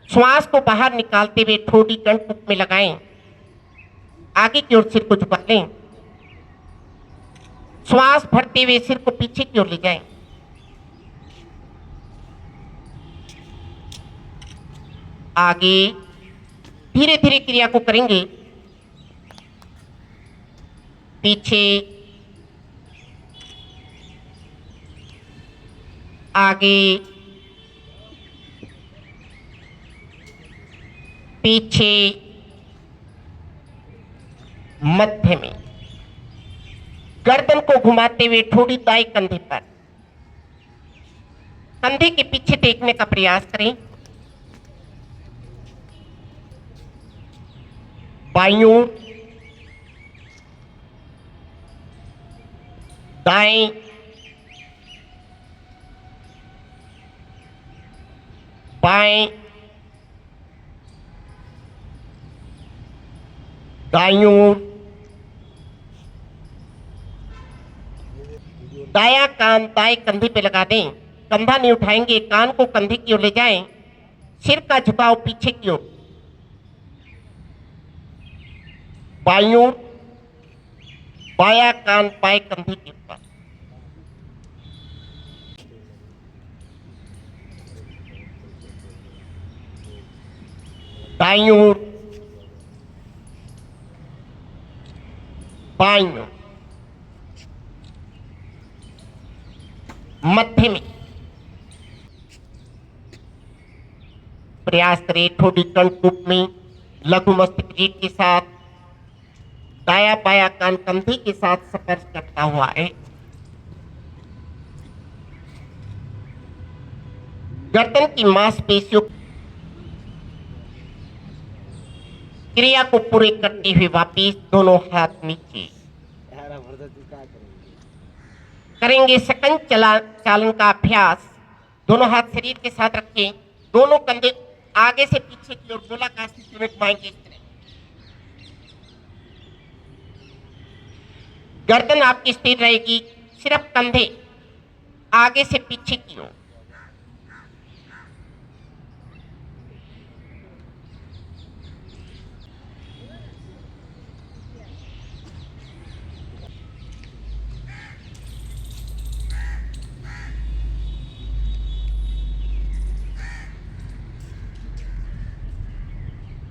श्वास को बाहर निकालते हुए ठोड़ी कंठ में लगाएं। आगे की ओर सिर को झुका लें। श्वास भरते हुए सिर को पीछे की ओर ले जाएं। आगे धीरे धीरे क्रिया को करेंगे। पीछे, आगे, पीछे, मध्य में। गर्दन को घुमाते हुए ठोड़ी दाएं कंधे पर, कंधे के पीछे देखने का प्रयास करें। बाईं ओर, दाएं, बाएं, दाईं ओर। दायां कान दाएं कंधे पे लगा दें। कंधा नहीं उठाएंगे, कान को कंधे की ओर ले जाएं। सिर का झुकाव पीछे की ओर। बाईं ओर, बायां कान बाएं कंधे के ऊपर। दाईं ओर, बाईं ओर, मध्य में। प्रयास करें ठोड़ी कंठ में लघु मस्तिष्क रीढ़ के साथ दाया बाया कान कंधे के साथ स्पर्श करता हुआ है। गर्दन की मांसपेशियों क्रिया को पूरे करते हुए वापिस दोनों हाथ नीचे करेंगे। सेकंड चालन का अभ्यास। दोनों हाथ शरीर के साथ रखें। दोनों कंधे आगे से पीछे की ओर गोलाकार स्थिति में घुमाएंगे। गर्दन आपकी स्थिर रहेगी, सिर्फ कंधे आगे से पीछे की ओर।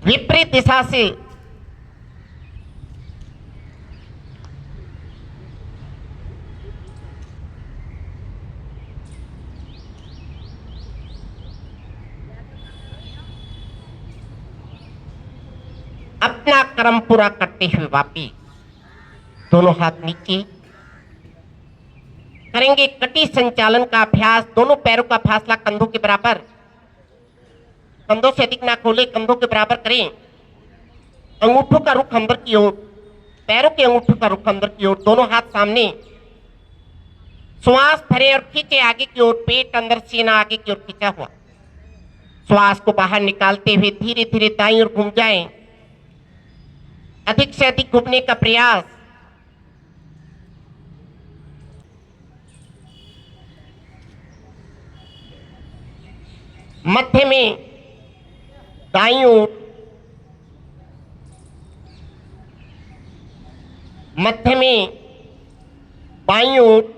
विपरीत दिशा से अपना कर्म पूरा करते हुए वापिस दोनों हाथ नीचे करेंगे। कटी संचालन का अभ्यास। दोनों पैरों का फासला कंधों के बराबर, कंधों से अधिक ना खोले, कंधों के बराबर करें। अंगूठों का रुख अंदर की ओर, पैरों के अंगूठों का रुख अंदर की ओर। दोनों हाथ सामने। श्वास भरे और खींचे आगे की ओर। पेट अंदर, सीना आगे की ओर खींचा हुआ। श्वास को बाहर निकालते हुए धीरे धीरे दाईं ओर घूम जाएं। अधिक से अधिक घूमने का प्रयास। मध्य में, दाईं ओर, मध्य में, बाईं ओर,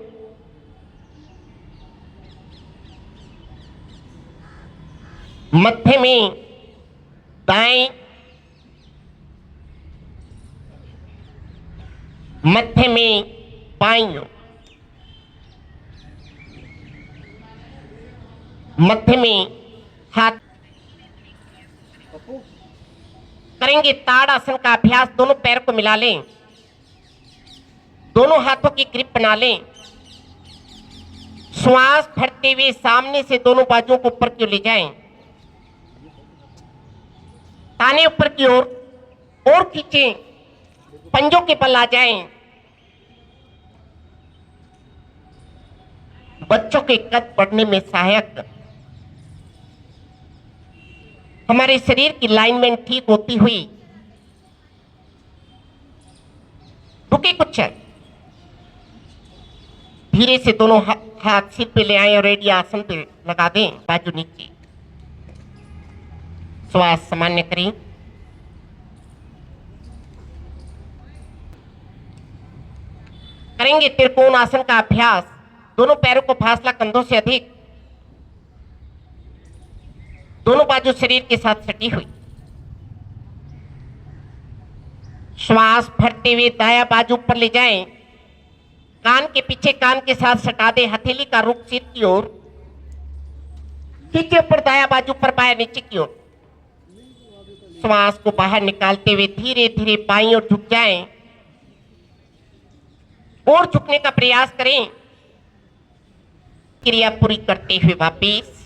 मध्य में, दाएं, मध्य में, बाईं ओर, मध्य में। हाथ करेंगे ताड़ आसन का अभ्यास। दोनों पैर को मिला लें। दोनों हाथों की ग्रिप बना लें। श्वास भरते हुए सामने से दोनों बाजुओं को ऊपर की ओर ले जाएं। ताने ऊपर की ओर और खींचें। पंजों के बल आ जाएं। बच्चों के कद बढ़ने में सहायक। हमारे शरीर की लाइनमेंट ठीक होती हुई। रुके कुछ क्षण। धीरे से दोनों हाथ सिर पे ले आए और रेडी आसन पे लगा दें। बाजू नीचे। श्वास सामान्य करें। करेंगे त्रिकोण आसन का अभ्यास। दोनों पैरों को फासला कंधों से अधिक, दोनों बाजू शरीर के साथ सटी हुई। श्वास भरते हुए दाया बाजू पर ले जाएं। कान के पीछे कान के साथ सटा दे। हथेली का रुख सिर की ओर, खींचे ऊपर दाया बाजू पर, बाया नीचे की ओर। श्वास को बाहर निकालते हुए धीरे धीरे बाईं ओर झुक जाएं और झुकने का प्रयास करें। क्रिया पूरी करते हुए वापिस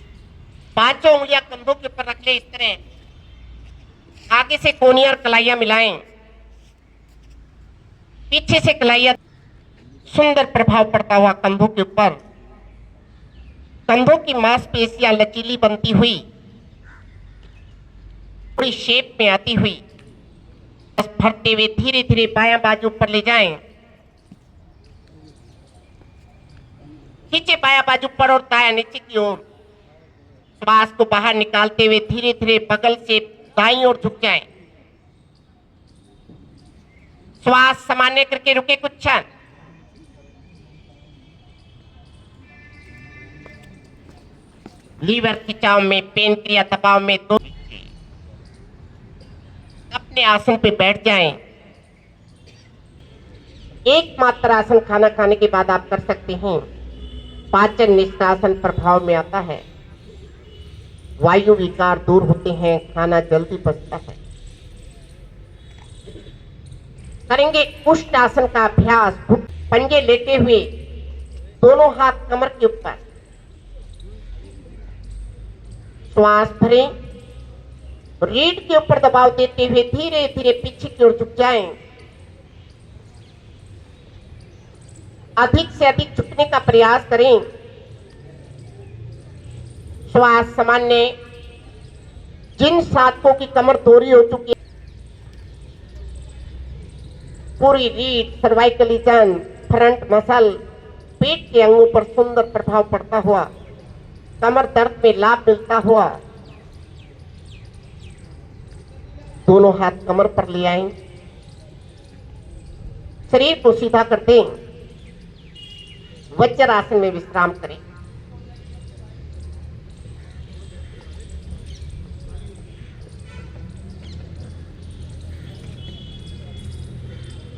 पांचों उंगलियां कंधों के ऊपर रख ले। इस तरह आगे से कोहनी और कलाइयां मिलाएं, पीछे से कलाइयां। सुंदर प्रभाव पड़ता हुआ कंधों के ऊपर, कंधों की मांसपेशियां लचीली बनती हुई, पूरी शेप में आती हुई। बस भरते हुए धीरे धीरे बायां बाजू पर ले जाएं। खींचे बायां बाजू पर और दाया नीचे की ओर। श्वास को बाहर निकालते हुए धीरे धीरे बगल से दाईं ओर झुक जाएं। श्वास सामान्य करके रुके कुछ क्षण। लीवर खिंचाव में, पेन क्रिया दबाव में दो अपने आसन पे बैठ जाएं। एकमात्र आसन खाना खाने के बाद आप कर सकते हैं। पाचन निष्कासन प्रभाव में आता है, वायु विकार दूर होते हैं, खाना जल्दी पचता है। करेंगे कुष्ठ आसन का अभ्यास। पंजे लेटे हुए, दोनों हाथ कमर के ऊपर। श्वास भरें, रीढ़ के ऊपर दबाव देते हुए धीरे धीरे पीछे की ओर झुक जाएं। अधिक से अधिक झुकने का प्रयास करें। श्वास सामान्य। जिन साधकों की कमर दोहरी हो चुकी है, पूरी रीढ़, सर्वाइकल रीजन, फ्रंट मसल, पेट के अंगों पर सुंदर प्रभाव पड़ता हुआ, कमर दर्द में लाभ मिलता हुआ। दोनों हाथ कमर पर ले आएं, शरीर को सीधा कर दें। वज्रासन में विश्राम करें।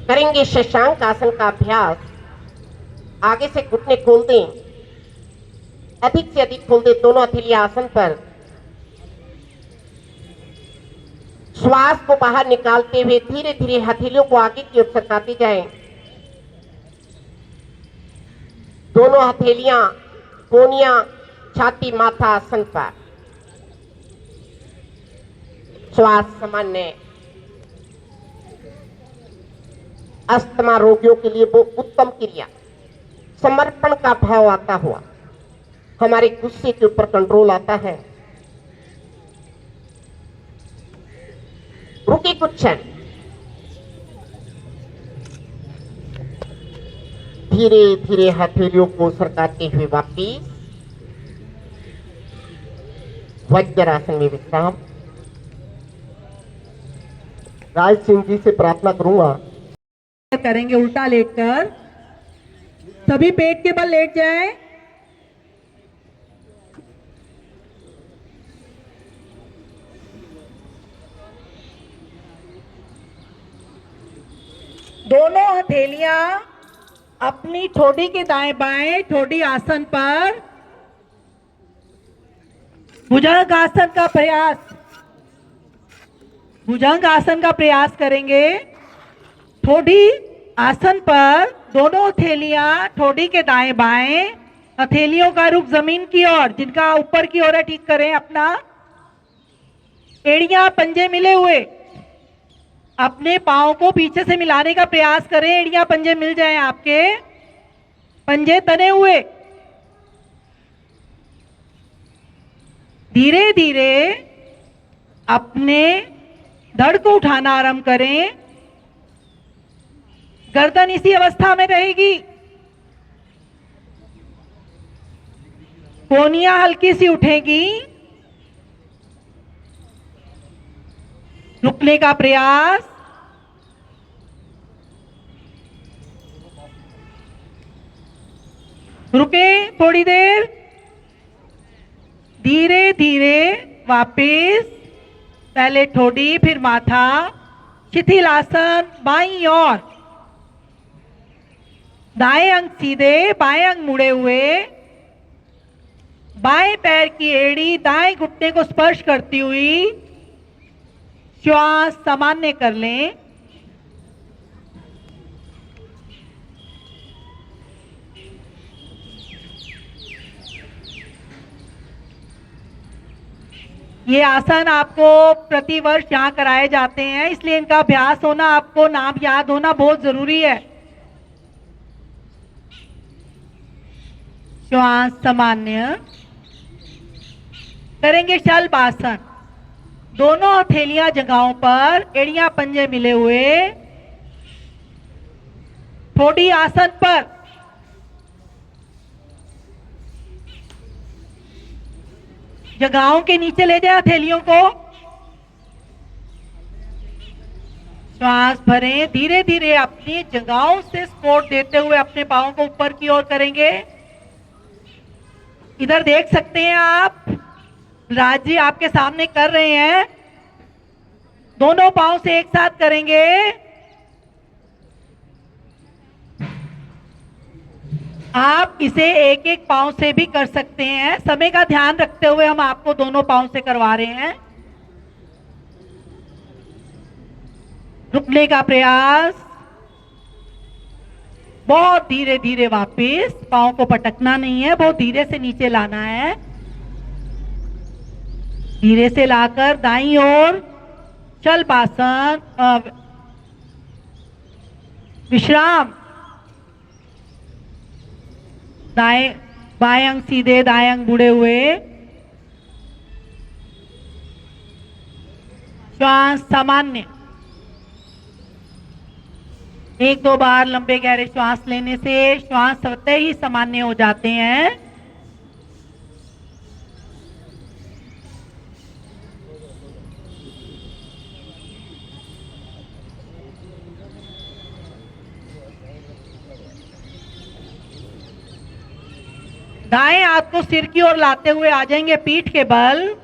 करेंगे शशांक आसन का अभ्यास। आगे से घुटने खोल दें, अधिक से अधिक खोल दें दोनों हथेलियां आसन पर। श्वास को बाहर निकालते हुए धीरे धीरे हथेलियों को आगे की ओर सरकाते जाएं। दोनों हथेलियां, कोहनियां, छाती, माथा आसन पर। श्वास सामान्य। अस्थमा रोगियों के लिए वो उत्तम क्रिया। समर्पण का भाव आता हुआ, हमारे गुस्से के ऊपर कंट्रोल आता है। रुके कुछ क्षण। धीरे धीरे हथेलियों को सरकाते हुए वापिस वज्रासन में विश्राम। राज सिंह जी से प्रार्थना करूंगा, करेंगे उल्टा लेटकर। सभी पेट के बल लेट जाएं। दोनों हथेलियां अपनी ठोडी के दाएं बाएं, ठोडी आसन पर। भुजंग आसन का प्रयास, भुजंग आसन का प्रयास करेंगे। ठोडी आसन पर दोनों हथेलियां ठोडी के दाएं बाएं, हथेलियों का रुख जमीन की ओर, जिनका ऊपर की ओर है, ठीक करें अपना। एड़ियां पंजे मिले हुए, अपने पांव को पीछे से मिलाने का प्रयास करें। एड़ियां पंजे मिल जाएं आपके, पंजे तने हुए। धीरे धीरे अपने धड़ को उठाना आरंभ करें। गर्दन इसी अवस्था में रहेगी। कोहनियां हल्की सी उठेगी। रुकने का प्रयास। रुके थोड़ी देर, धीरे धीरे वापिस, पहले ठोडी फिर माथा, शिथिल आसन बाईं ओर, दाएं अंग सीधे, बाएं अंग मुड़े हुए, बाएं पैर की एड़ी दाएं घुटने को स्पर्श करती हुई, श्वास सामान्य कर लें। ये आसन आपको प्रतिवर्ष यहाँ कराए जाते हैं, इसलिए इनका अभ्यास होना, आपको नाम याद होना बहुत जरूरी है। श्वास सामान्य करेंगे। शलभासन, दोनों हथेलियां जगहों पर, एड़ियां पंजे मिले हुए, ठोडी आसन पर, जगहों के नीचे ले जाए हथेलियों को। श्वास भरें, धीरे धीरे अपनी जगहों से सपोर्ट देते हुए अपने पांवों को ऊपर की ओर करेंगे। इधर देख सकते हैं आप, राज जी आपके सामने कर रहे हैं। दोनों पांव से एक साथ करेंगे। आप इसे एक एक पांव से भी कर सकते हैं। समय का ध्यान रखते हुए हम आपको दोनों पांव से करवा रहे हैं। रुकने का प्रयास, बहुत धीरे धीरे वापस, पांव को पटकना नहीं है, बहुत धीरे से नीचे लाना है। धीरे से लाकर दाईं ओर शलभासन, विश्राम, दाएं बाएं अंग सीधे, दाएं अंग मुड़े हुए, श्वास सामान्य। एक दो बार लंबे गहरे श्वास लेने से श्वास स्वतः ही सामान्य हो जाते हैं। दाएं हाथ को सिर की ओर लाते हुए आ जाएंगे पीठ के बल।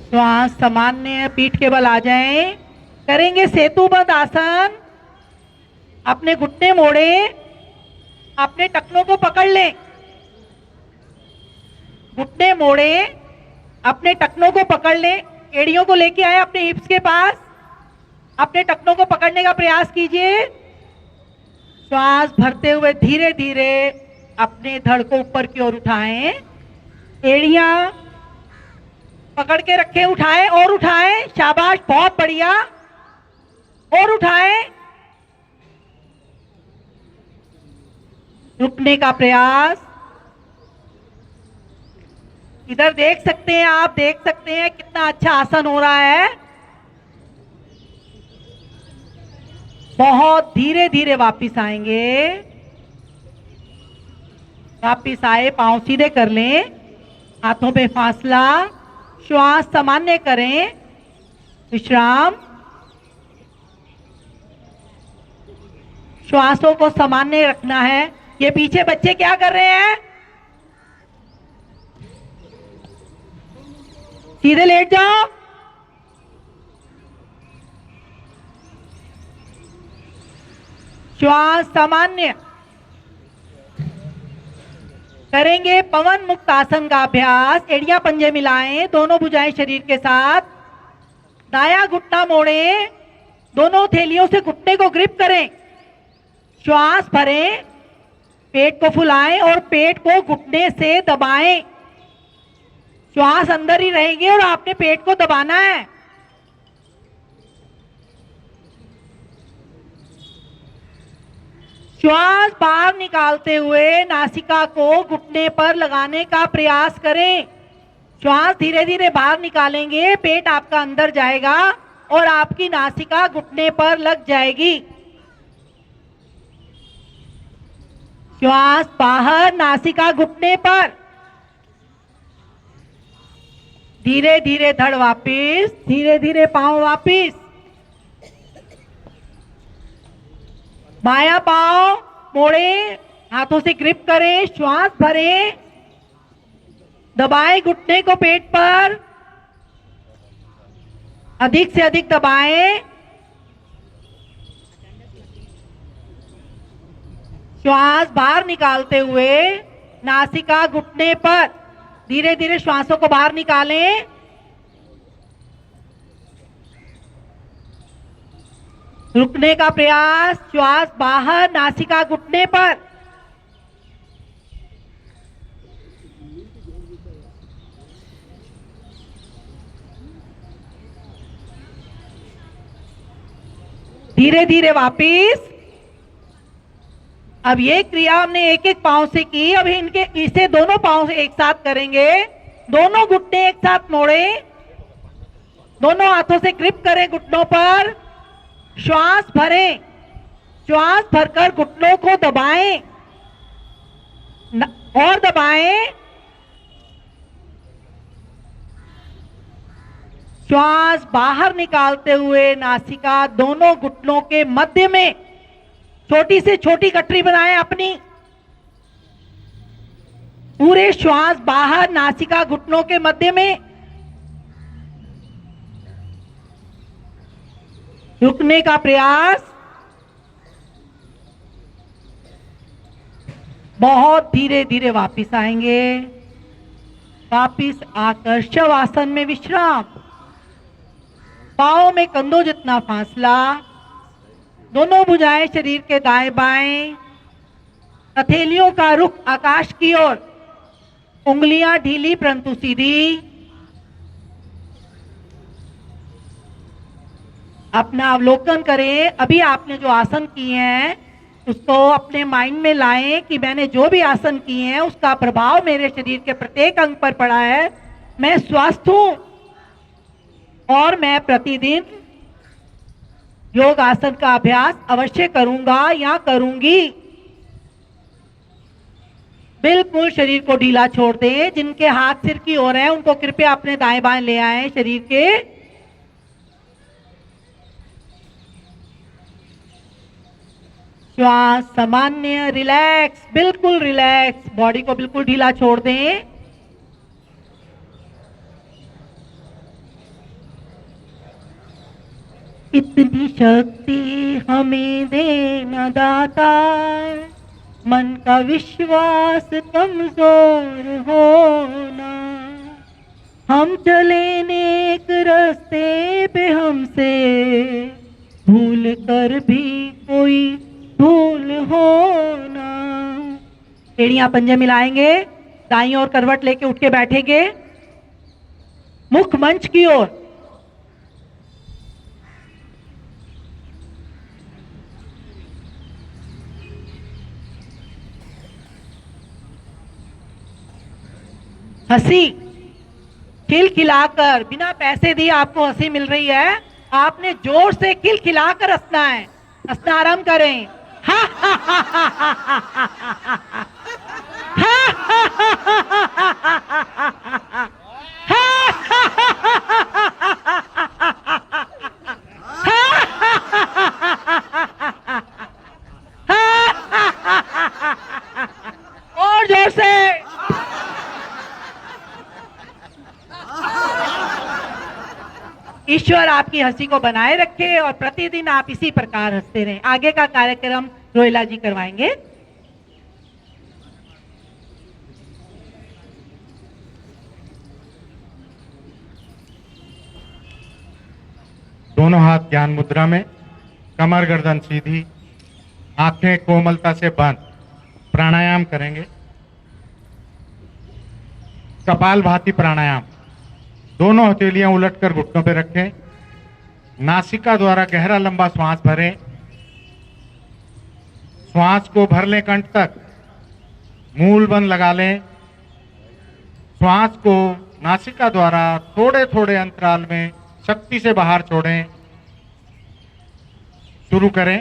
श्वास सामान्य, पीठ के बल आ जाएं। करेंगे सेतुबंध आसन। अपने घुटने मोड़े, अपने टखनों को पकड़ लें। घुटने मोड़े, अपने टखनों को पकड़ लें। एड़ियों को लेके आए अपने हिप्स के पास, अपने टखनों को पकड़ने का प्रयास कीजिए। श्वास भरते हुए धीरे धीरे अपने धड़ को ऊपर की ओर उठाएं। एड़ियां पकड़ के रखें, उठाएं और उठाएं। शाबाश, बहुत बढ़िया, और उठाएं। रुकने का प्रयास। इधर देख सकते हैं, आप देख सकते हैं कितना अच्छा आसन हो रहा है। बहुत धीरे धीरे वापिस आएंगे। वापिस आए, पांव सीधे कर लें, हाथों पे फासला, श्वास सामान्य करें, विश्राम। श्वासों को सामान्य रखना है। ये पीछे बच्चे क्या कर रहे हैं? सीधे लेट जाओ। श्वास सामान्य करेंगे। पवन मुक्त आसन का अभ्यास। एड़ियां पंजे मिलाएं, दोनों भुजाएं शरीर के साथ। दायां घुटना मोड़ें, दोनों थैलियों से घुटने को ग्रिप करें। श्वास भरें, पेट को फुलाएं और पेट को घुटने से दबाएं। श्वास अंदर ही रहेगी और आपने पेट को दबाना है। श्वास बाहर निकालते हुए नासिका को घुटने पर लगाने का प्रयास करें। श्वास धीरे धीरे बाहर निकालेंगे, पेट आपका अंदर जाएगा और आपकी नासिका घुटने पर लग जाएगी। श्वास बाहर, नासिका घुटने पर। धीरे धीरे धड़ वापिस, धीरे धीरे पांव वापिस। बायां पांव मोड़े, हाथों से ग्रिप करें, श्वास भरें, दबाएं घुटने को पेट पर, अधिक से अधिक दबाएं। श्वास बाहर निकालते हुए नासिका घुटने पर, धीरे धीरे श्वासों को बाहर निकालें। रुकने का प्रयास, श्वास बाहर, नासिका घुटने पर। धीरे धीरे वापिस। अब ये क्रिया हमने एक एक पांव से की, अब इसे दोनों पांव से एक साथ करेंगे। दोनों घुटने एक साथ मोड़े, दोनों हाथों से ग्रिप करें घुटनों पर, श्वास भरें, श्वास भरकर घुटनों को दबाएं और दबाएं। श्वास बाहर निकालते हुए नासिका दोनों घुटनों के मध्य में छोटी से छोटी गठरी बनाएं अपनी। पूरे श्वास बाहर, नासिका घुटनों के मध्य में। रुकने का प्रयास। बहुत धीरे धीरे वापिस आएंगे। वापिस आकर शवासन में विश्राम। पांव में कंधों जितना फासला, दोनों भुजाएं शरीर के दाएं बाएं, हथेलियों का रुख आकाश की ओर, उंगलियां ढीली परंतु सीधी। अपना अवलोकन करें। अभी आपने जो आसन किए हैं उसको अपने माइंड में लाएं कि मैंने जो भी आसन किए हैं उसका प्रभाव मेरे शरीर के प्रत्येक अंग पर पड़ा है। मैं स्वस्थ हूं और मैं प्रतिदिन योग आसन का अभ्यास अवश्य करूंगा या करूंगी। बिल्कुल शरीर को ढीला छोड़ दें। जिनके हाथ सिर की ओर है उनको कृपया अपने दाएं बाएं ले आएं शरीर के। श्वास सामान्य, रिलैक्स, बिल्कुल रिलैक्स। बॉडी को बिल्कुल ढीला छोड़ दें। इतनी शक्ति हमें देना दाता, मन का विश्वास कमजोर होना। हम चले नेक रास्ते पे, हमसे भूल कर भी कोई भूल होना। एड़ियां पंजे मिलाएंगे, दाईं ओर करवट लेके उठ के बैठेंगे, मुख मंच की ओर। हंसी खिलखिलाकर, बिना पैसे दिए आपको हंसी मिल रही है, आपने जोर से खिलखिलाकर हंसना है। हंसना आरंभ करें। और जोर से। ईश्वर आपकी हंसी को बनाए रखे और प्रतिदिन आप इसी प्रकार हंसते रहें। आगे का कार्यक्रम रोहिला जी करवाएंगे। दोनों हाथ ज्ञान मुद्रा में, कमर गर्दन सीधी, आंखें कोमलता से बंद। प्राणायाम करेंगे। कपालभाति प्राणायाम। दोनों हथेलियां उलटकर घुटनों पे रखें। नासिका द्वारा गहरा लंबा श्वास भरें। श्वास को भर लें कंठ तक, मूल बंद लगा लें। श्वास को नासिका द्वारा थोड़े थोड़े अंतराल में शक्ति से बाहर छोड़ें। शुरू करें।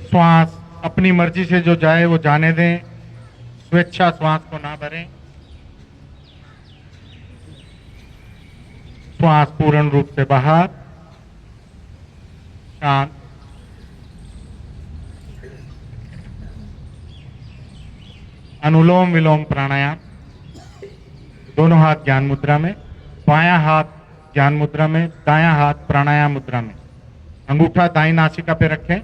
श्वास अपनी मर्जी से जो जाए वो जाने दें, स्वेच्छा श्वास को ना भरें। श्वास पूर्ण रूप से बाहर, शांत। अनुलोम विलोम प्राणायाम। दोनों हाथ ज्ञान मुद्रा में, बायां हाथ ज्ञान मुद्रा में, दायां हाथ प्राणायाम मुद्रा में। अंगूठा दाईं नासिका पे रखें,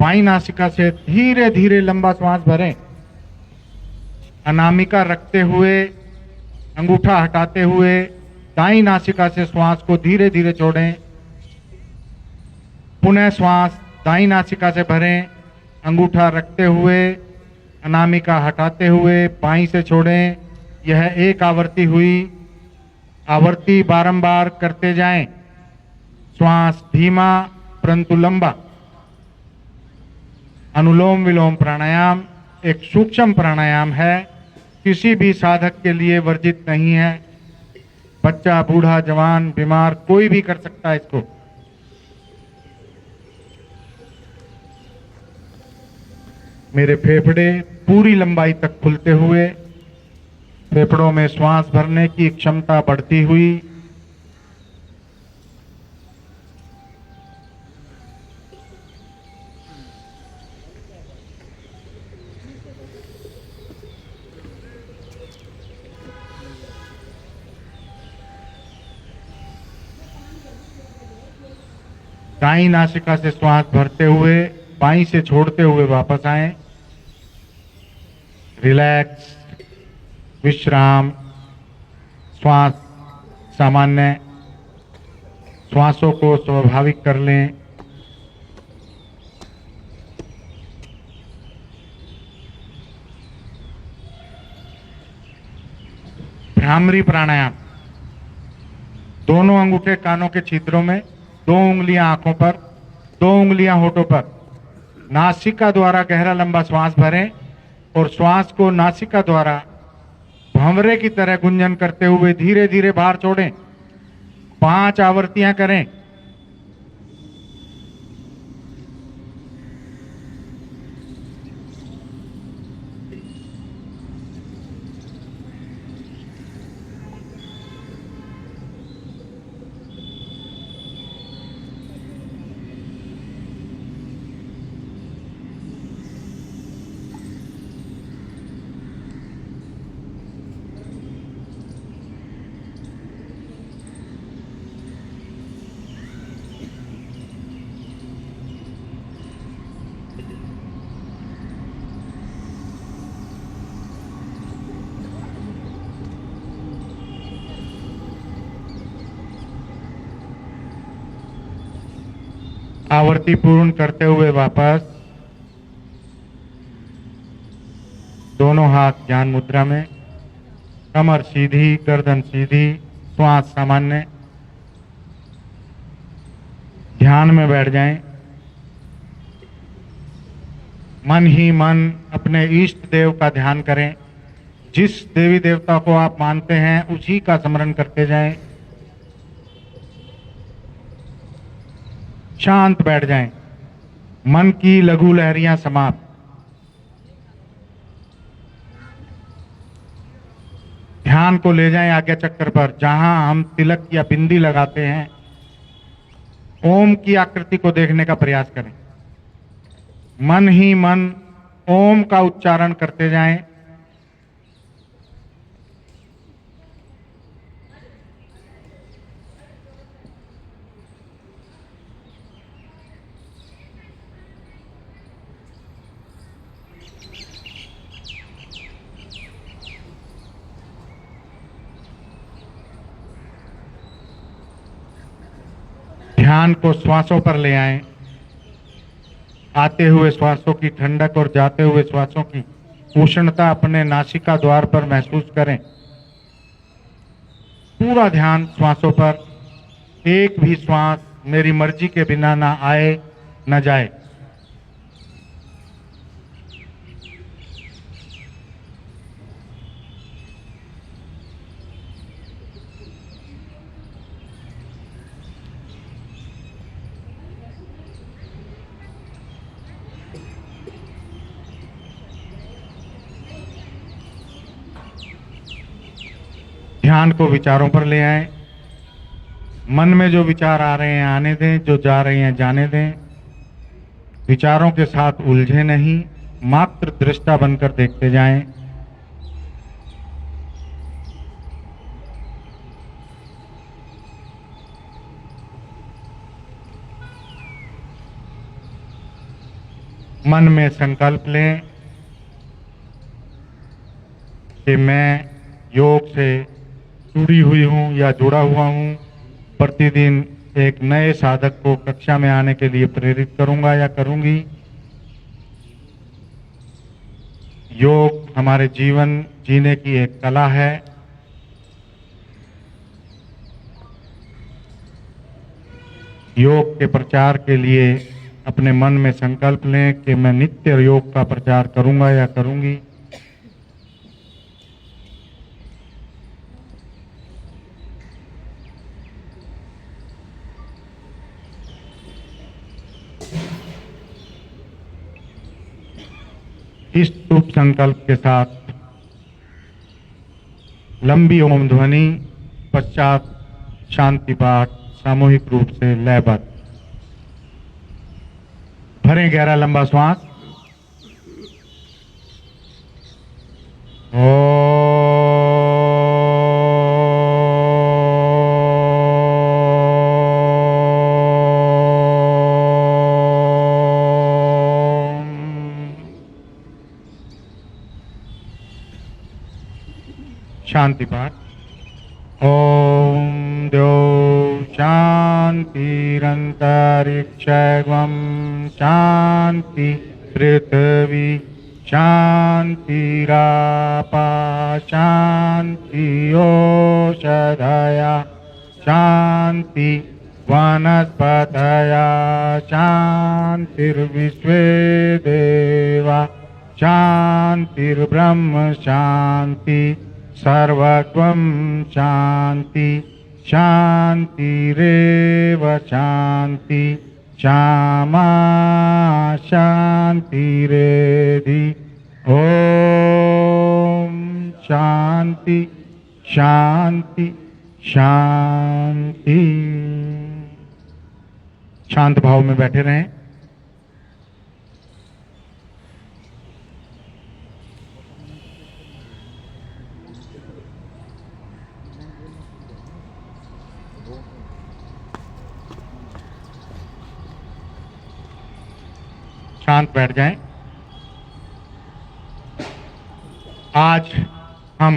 बाईं नासिका से धीरे धीरे लंबा श्वास भरें। अनामिका रखते हुए, अंगूठा हटाते हुए दाईं नासिका से श्वास को धीरे धीरे छोड़ें। पुनः श्वास दाईं नासिका से भरें, अंगूठा रखते हुए, अनामिका हटाते हुए बाईं से छोड़ें। यह एक आवृत्ति हुई। आवृत्ति बारंबार करते जाएं। श्वास धीमा परंतु लंबा। अनुलोम विलोम प्राणायाम एक सूक्ष्म प्राणायाम है, किसी भी साधक के लिए वर्जित नहीं है। बच्चा, बूढ़ा, जवान, बीमार कोई भी कर सकता है इसको। मेरे फेफड़े पूरी लंबाई तक खुलते हुए, फेफड़ों में श्वास भरने की क्षमता बढ़ती हुई। दाईं नासिका से श्वास भरते हुए बाईं से छोड़ते हुए वापस आएं। रिलैक्स, विश्राम, श्वास सामान्य, श्वासों को स्वाभाविक कर लें। भ्रामरी प्राणायाम। दोनों अंगूठे कानों के छिद्रों में, 2 उंगलियां आंखों पर, 2 उंगलियां होठों पर। नासिका द्वारा गहरा लंबा श्वास भरें और श्वास को नासिका द्वारा भंवरे की तरह गुंजन करते हुए धीरे धीरे बाहर छोड़ें। 5 आवृत्तियां करें। आवृत्ति पूर्ण करते हुए वापस। दोनों हाथ ज्ञान मुद्रा में, कमर सीधी, गर्दन सीधी, श्वास सामान्य। ध्यान में बैठ जाएं। मन ही मन अपने इष्ट देव का ध्यान करें। जिस देवी देवता को आप मानते हैं उसी का स्मरण करते जाएं। शांत बैठ जाएं। मन की लघु लहरियां समाप्त। ध्यान को ले जाएं आज्ञा चक्र पर, जहां हम तिलक या बिंदी लगाते हैं। ओम की आकृति को देखने का प्रयास करें। मन ही मन ओम का उच्चारण करते जाएं। ध्यान को श्वासों पर ले आएं। आते हुए श्वासों की ठंडक और जाते हुए श्वासों की उष्णता अपने नासिका द्वार पर महसूस करें। पूरा ध्यान श्वासों पर। एक भी श्वास मेरी मर्जी के बिना ना आए न जाए। ध्यान को विचारों पर ले आए। मन में जो विचार आ रहे हैं आने दें, जो जा रहे हैं जाने दें। विचारों के साथ उलझे नहीं, मात्र दृष्टा बनकर देखते जाएं। मन में संकल्प लें कि मैं योग से जुड़ी हुई हूं या जुड़ा हुआ हूं। प्रतिदिन एक नए साधक को कक्षा में आने के लिए प्रेरित करूंगा या करूंगी। योग हमारे जीवन जीने की एक कला है। योग के प्रचार के लिए अपने मन में संकल्प लें कि मैं नित्य योग का प्रचार करूंगा या करूंगी। इस शुभ संकल्प के साथ लंबी ओम ध्वनि पश्चात शांति पाठ सामूहिक रूप से लयबद्ध। भरें गहरा लंबा श्वास। शांति पाठ। ओम द्यौ शांतिरंतरिक्षैवं शांति पृथ्वी शांतिरापा शांति ओषधया शांति वनस्पतया शांतिर्विश्वे देवा शांतिर्ब्रह्म शांति सर्वत्वं शांति शांतिरेव शांति श्यामा शांतिरेधि। ओम शांति शांति शांति। शांत भाव में बैठे रहें। शांत बैठ जाएं। आज हम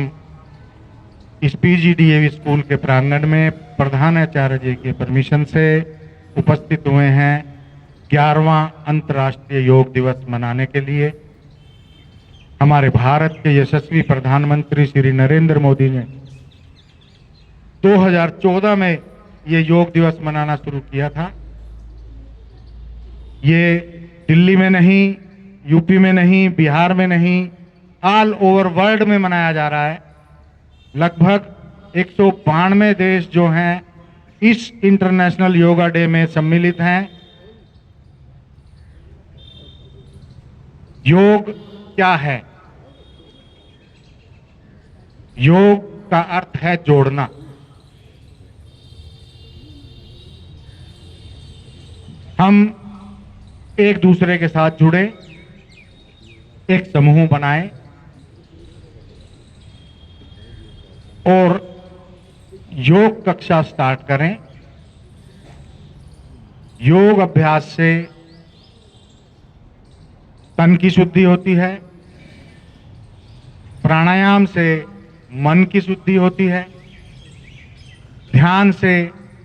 इस पीजीडीएवी स्कूल के प्रांगण में प्रधानाचार्य जी के परमिशन से उपस्थित हुए हैं 11वां अंतर्राष्ट्रीय योग दिवस मनाने के लिए। हमारे भारत के यशस्वी प्रधानमंत्री श्री नरेंद्र मोदी ने 2014 में ये योग दिवस मनाना शुरू किया था। ये दिल्ली में नहीं, यूपी में नहीं, बिहार में नहीं, ऑल ओवर वर्ल्ड में मनाया जा रहा है। लगभग 192 देश जो हैं इस इंटरनेशनल योगा डे में सम्मिलित हैं। योग क्या है? योग का अर्थ है जोड़ना। हम एक दूसरे के साथ जुड़े, एक समूह बनाएं और योग कक्षा स्टार्ट करें। योग अभ्यास से तन की शुद्धि होती है, प्राणायाम से मन की शुद्धि होती है, ध्यान से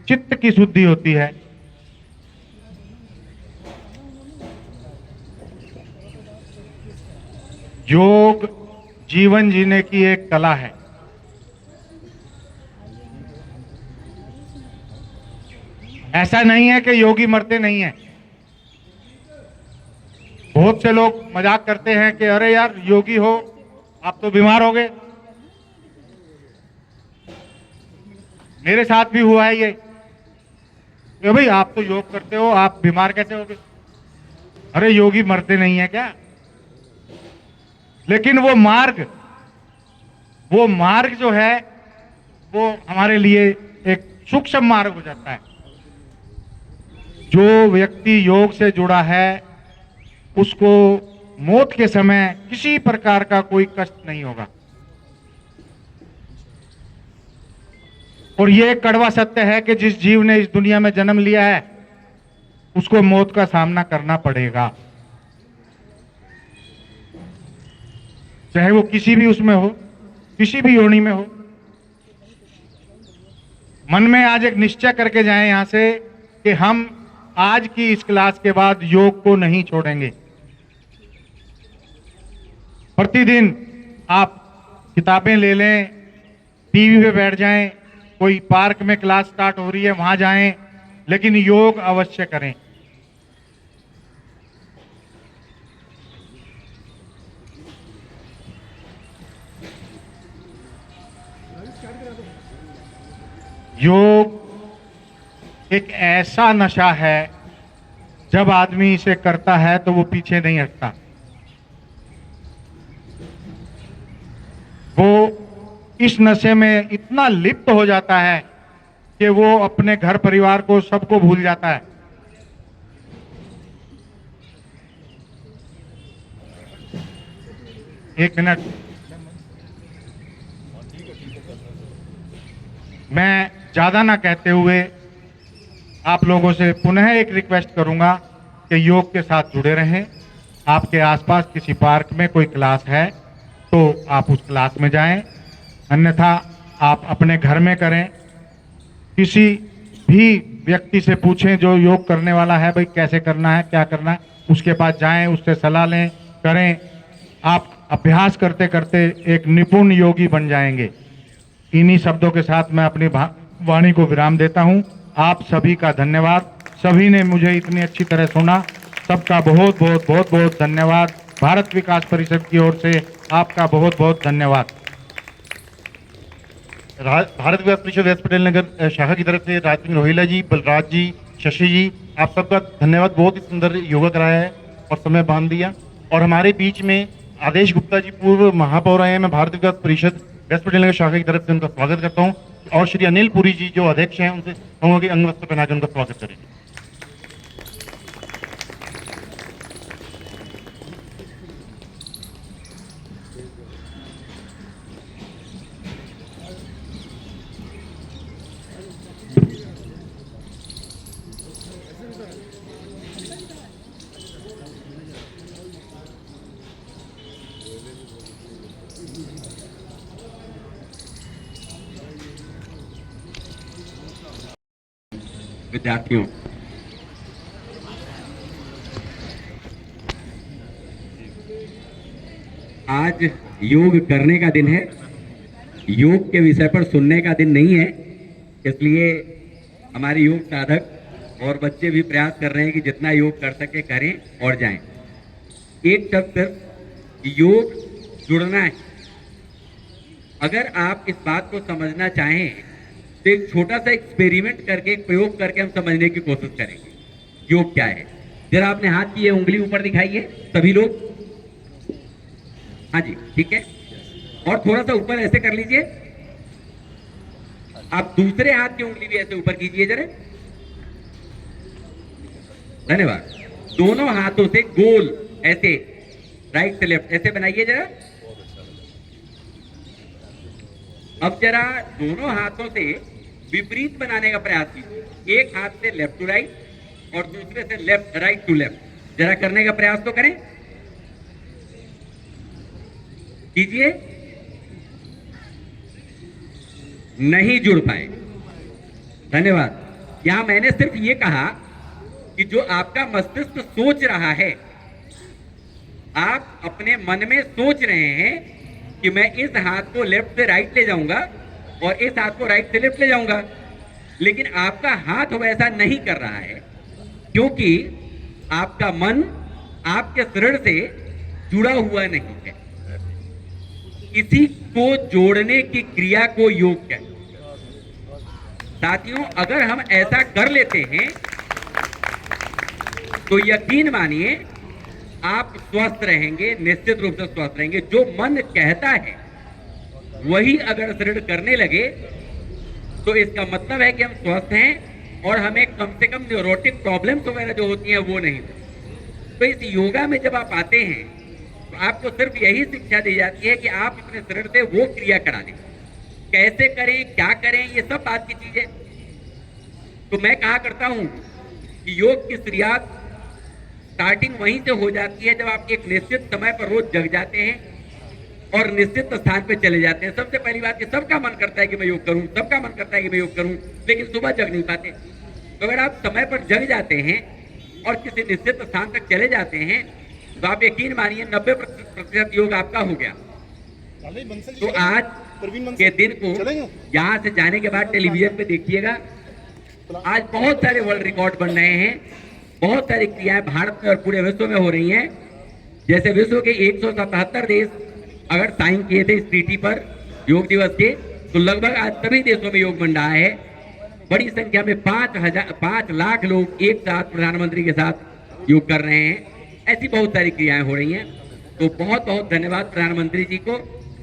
चित्त की शुद्धि होती है। योग जीवन जीने की एक कला है। ऐसा नहीं है कि योगी मरते नहीं हैं। बहुत से लोग मजाक करते हैं कि अरे यार योगी हो आप तो बीमार हो गए। मेरे साथ भी हुआ है ये कि भाई आप तो योग करते हो, आप बीमार कैसे हो गए? अरे योगी मरते नहीं है क्या? लेकिन वो मार्ग जो है वो हमारे लिए एक सूक्ष्म मार्ग हो जाता है। जो व्यक्ति योग से जुड़ा है उसको मौत के समय किसी प्रकार का कोई कष्ट नहीं होगा। और ये कड़वा सत्य है कि जिस जीव ने इस दुनिया में जन्म लिया है उसको मौत का सामना करना पड़ेगा, चाहे वो किसी भी उसमें हो, किसी भी योनि में हो। मन में आज एक निश्चय करके जाएं यहां से कि हम आज की इस क्लास के बाद योग को नहीं छोड़ेंगे। प्रतिदिन आप किताबें ले लें, टीवी पे बैठ जाएं, कोई पार्क में क्लास स्टार्ट हो रही है वहां जाएं, लेकिन योग अवश्य करें। योग एक ऐसा नशा है, जब आदमी इसे करता है तो वो पीछे नहीं हटता। वो इस नशे में इतना लिप्त हो जाता है कि वो अपने घर परिवार को सबको भूल जाता है। एक मिनट, मैं ज्यादा ना कहते हुए आप लोगों से पुनः एक रिक्वेस्ट करूंगा कि योग के साथ जुड़े रहें। आपके आसपास किसी पार्क में कोई क्लास है तो आप उस क्लास में जाएं, अन्यथा आप अपने घर में करें। किसी भी व्यक्ति से पूछें जो योग करने वाला है, भाई कैसे करना है, क्या करना है, उसके पास जाएं, उससे सलाह लें, करें। आप अभ्यास करते करते एक निपुण योगी बन जाएंगे। इन्हीं शब्दों के साथ मैं अपनी वाणी को विराम देता हूं। आप सभी का धन्यवाद। सभी ने मुझे इतनी अच्छी तरह सुना, सबका बहुत बहुत बहुत बहुत धन्यवाद। भारत विकास परिषद की ओर से आपका बहुत बहुत धन्यवाद। भारत विकास परिषद वेस्ट पटेल नगर शाखा की तरफ से राज सिंह रोहिला जी, बलराज जी, शशि जी, आप सबका धन्यवाद। बहुत ही सुंदर योगा कराया है और समय बांध दिया। और हमारे बीच में आदेश गुप्ता जी पूर्व महापौर आए हैं। मैं भारत विकास परिषद वेस्ट पटेल नगर शाखा की तरफ से उनका स्वागत करता हूँ। और श्री अनिल पुरी जी जो अध्यक्ष हैं, उनसे कहूँगा कि अंग वस्त्र पहनाकर उनका स्वागत करेंगे। विद्यार्थियों, आज योग करने का दिन है, योग के विषय पर सुनने का दिन नहीं है। इसलिए हमारे योग साधक और बच्चे भी प्रयास कर रहे हैं कि जितना योग कर सके करें और जाएं। एक शब्द सिर्फ योग जुड़ना है। अगर आप इस बात को समझना चाहें तो एक छोटा सा एक्सपेरिमेंट करके, एक प्रयोग करके हम समझने की कोशिश करेंगे योग क्या है। जरा आपने हाथ की ये उंगली ऊपर दिखाइए सभी लोग। हाँ जी, ठीक है। और थोड़ा सा ऊपर ऐसे कर लीजिए। आप दूसरे हाथ की उंगली भी ऐसे ऊपर कीजिए जरा। धन्यवाद। दोनों हाथों से गोल ऐसे राइट से लेफ्ट ऐसे बनाइए जरा। अब जरा दोनों हाथों से विपरीत बनाने का प्रयास कीजिए। एक हाथ से लेफ्ट टू राइट और दूसरे से लेफ्ट राइट टू लेफ्ट। जरा करने का प्रयास तो करें, कीजिए। नहीं जुड़ पाए। धन्यवाद। यहां मैंने सिर्फ ये कहा कि जो आपका मस्तिष्क सोच रहा है, आप अपने मन में सोच रहे हैं कि मैं इस हाथ को लेफ्ट से राइट ले जाऊंगा और इस हाथ को राइट से लेफ्ट ले जाऊंगा, लेकिन आपका हाथ वैसा नहीं कर रहा है क्योंकि आपका मन आपके शरीर से जुड़ा हुआ नहीं है। इसी को जोड़ने की क्रिया को योग कहते हैं। साथियों, अगर हम ऐसा कर लेते हैं तो यकीन मानिए आप स्वस्थ रहेंगे, निश्चित रूप से स्वस्थ रहेंगे। जो मन कहता है वही अगर शरीर करने लगे तो इसका मतलब है कि हम स्वस्थ हैं और हमें कम से कम न्यूरोटिक प्रॉब्लम्स वगैरह जो होती हैं वो नहीं। तो इस योगा में जब आप आते हैं तो आपको सिर्फ यही शिक्षा दी जाती है कि आप अपने शरीर से वो क्रिया करा दें। कैसे करें, क्या करें, ये सब बात की चीज है। तो मैं कहा करता हूं कि योग की शुरुआत स्टार्टिंग वहीं से हो जाती है जब आप एक निश्चित समय पर रोज जग जाते हैं और निश्चित स्थान पे चले जाते हैं। सबसे पहली बात कि सबका मन करता है कि मैं योग करूं, सबका मन करता है कि मैं योग करूं, लेकिन सुबह जग नहीं पाते। तो अगर आप समय पर जग जाते हैं और किसी निश्चित स्थान तक चले जाते हैं तो आप यकीन मानिए 90% योग आपका हो गया। तो आज के दिन को यहाँ से जाने के बाद टेलीविजन पे देखिएगा, आज बहुत सारे वर्ल्ड रिकॉर्ड बन रहे हैं, बहुत सारी क्रियाएं भारत में और पूरे विश्व में हो रही हैं। जैसे विश्व के 177 देश अगर साइन किए थे इस ट्रीटी पर योग दिवस के, तो लगभग आज सभी देशों में योग बन रहा है। बड़ी संख्या में 5 लाख लोग एक साथ प्रधानमंत्री के साथ योग कर रहे हैं। ऐसी बहुत सारी क्रियाएं हो रही हैं। तो बहुत बहुत धन्यवाद प्रधानमंत्री जी को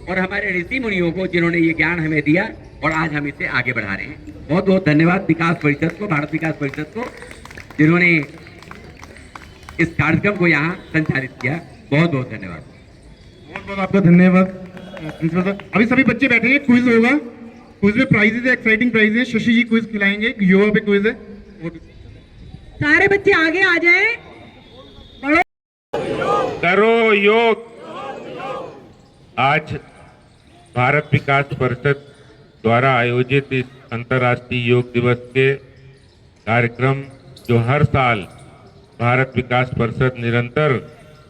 और हमारे ऋषि मुनियों को जिन्होंने ये ज्ञान हमें दिया और आज हम इसे आगे बढ़ा रहे हैं। बहुत बहुत धन्यवाद विकास परिषद को, भारत विकास परिषद को, जिन्होंने इस कार्यक्रम को यहाँ संचालित किया। बहुत बहुत धन्यवाद। बहुत बहुत आपका धन्यवाद प्रिंसिपल साहब। अभी सभी बच्चे बैठेंगे, क्विज होगा। क्विज में प्राइजेज है, एक्साइटिंग प्राइज है। शशि जी क्विज खिलाएंगे, योगा पे क्विज है। सारे बच्चे आगे आ जाएं। करो योग। आज भारत विकास परिषद द्वारा आयोजित इस अंतर्राष्ट्रीय योग दिवस के कार्यक्रम जो हर साल भारत विकास परिषद निरंतर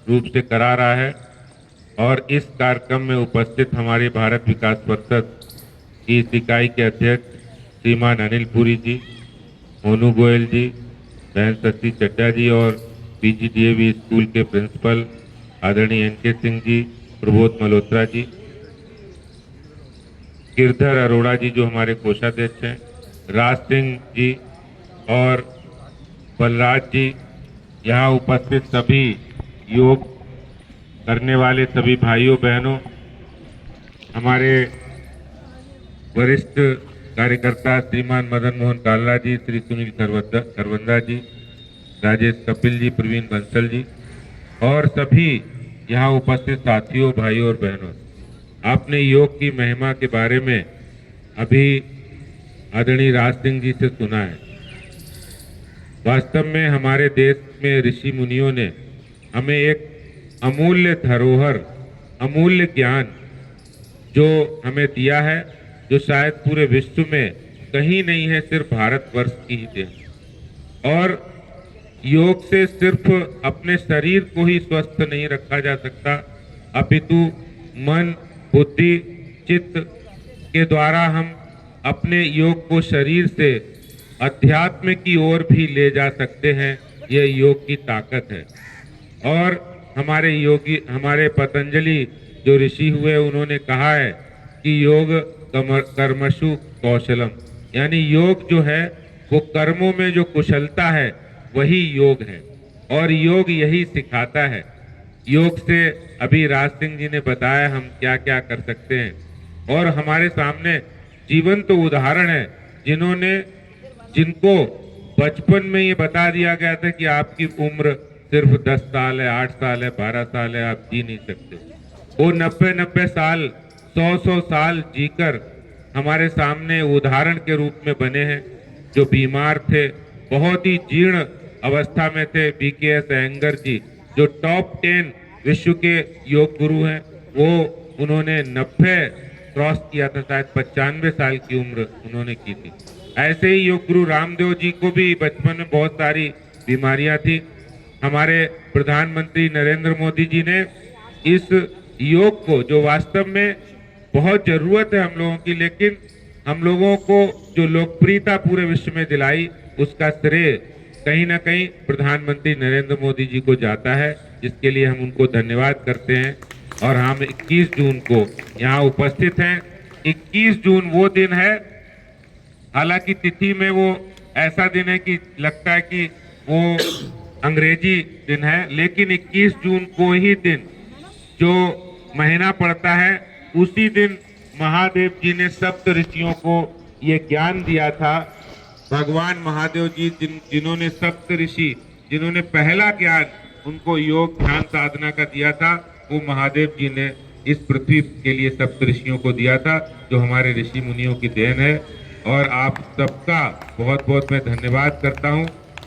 रूप से करा रहा है, और इस कार्यक्रम में उपस्थित हमारे भारत विकास परिषद की इस इकाई के अध्यक्ष श्रीमान अनिल पुरी जी, मोनू गोयल जी, बहन शशि चड्डा जी और पीजीडीएवी स्कूल के प्रिंसिपल आदरणीय एनके सिंह जी, प्रबोध मल्होत्रा जी, गिरधर अरोड़ा जी जो हमारे कोषाध्यक्ष हैं, राज सिंह जी और बलराज जी, यहाँ उपस्थित सभी योग करने वाले सभी भाइयों बहनों, हमारे वरिष्ठ कार्यकर्ता श्रीमान मदन मोहन काल्ला जी, श्री सुनील खरवंदा जी, राजेश कपिल जी, प्रवीण बंसल जी और सभी यहाँ उपस्थित साथियों, भाइयों और बहनों, आपने योग की महिमा के बारे में अभी आदरणीय राज सिंह जी से सुना है। वास्तव में हमारे देश में ऋषि मुनियों ने हमें एक अमूल्य धरोहर, अमूल्य ज्ञान जो हमें दिया है, जो शायद पूरे विश्व में कहीं नहीं है, सिर्फ भारतवर्ष की ही देन। और योग से सिर्फ अपने शरीर को ही स्वस्थ नहीं रखा जा सकता, अपितु मन, बुद्धि, चित्त के द्वारा हम अपने योग को शरीर से अध्यात्म की ओर भी ले जा सकते हैं। ये योग की ताकत है। और हमारे योगी, हमारे पतंजलि जो ऋषि हुए, उन्होंने कहा है कि योग कर्मसु कौशलम, यानी योग जो है वो कर्मों में जो कुशलता है वही योग है, और योग यही सिखाता है। योग से अभी राज सिंह जी ने बताया हम क्या क्या कर सकते हैं, और हमारे सामने जीवंत उदाहरण है जिनको बचपन में ये बता दिया गया था कि आपकी उम्र सिर्फ 10 साल है, 8 साल है, 12 साल है, आप जी नहीं सकते। वो 90 साल, 100 साल जीकर हमारे सामने उदाहरण के रूप में बने हैं। जो बीमार थे, बहुत ही जीर्ण अवस्था में थे, BKS अयंगर जी जो टॉप 10 विश्व के योग गुरु हैं, वो उन्होंने 90 क्रॉस किया था, शायद 95 साल की उम्र उन्होंने की थी। ऐसे ही योग गुरु रामदेव जी को भी बचपन में बहुत सारी बीमारियां थी। हमारे प्रधानमंत्री नरेंद्र मोदी जी ने इस योग को, जो वास्तव में बहुत जरूरत है हम लोगों की, लेकिन हम लोगों को जो लोकप्रियता पूरे विश्व में दिलाई, उसका श्रेय कहीं ना कहीं प्रधानमंत्री नरेंद्र मोदी जी को जाता है, जिसके लिए हम उनको धन्यवाद करते हैं। और हम 21 जून को यहाँ उपस्थित हैं। 21 जून वो दिन है, हालांकि तिथि में वो ऐसा दिन है कि लगता है कि वो अंग्रेजी दिन है, लेकिन 21 जून को ही दिन जो महीना पड़ता है, उसी दिन महादेव जी ने सप्त ऋषियों को ये ज्ञान दिया था, भगवान महादेव जी जिन्होंने सप्त ऋषि, जिन्होंने पहला ज्ञान उनको योग ध्यान साधना का दिया था, वो महादेव जी ने इस पृथ्वी के लिए सप्त ऋषियों को दिया था, जो हमारे ऋषि मुनियों की देन है। और आप सबका बहुत बहुत मैं धन्यवाद करता हूं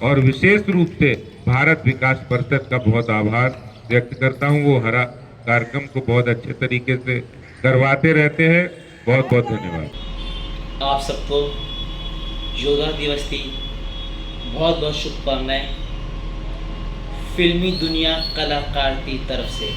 और विशेष रूप से भारत विकास परिषद का बहुत आभार व्यक्त करता हूं। वो हरा कार्यक्रम को बहुत अच्छे तरीके से करवाते रहते हैं। बहुत बहुत धन्यवाद। आप सबको योगा दिवस की बहुत बहुत शुभकामनाएं फिल्मी दुनिया कलाकार की तरफ से।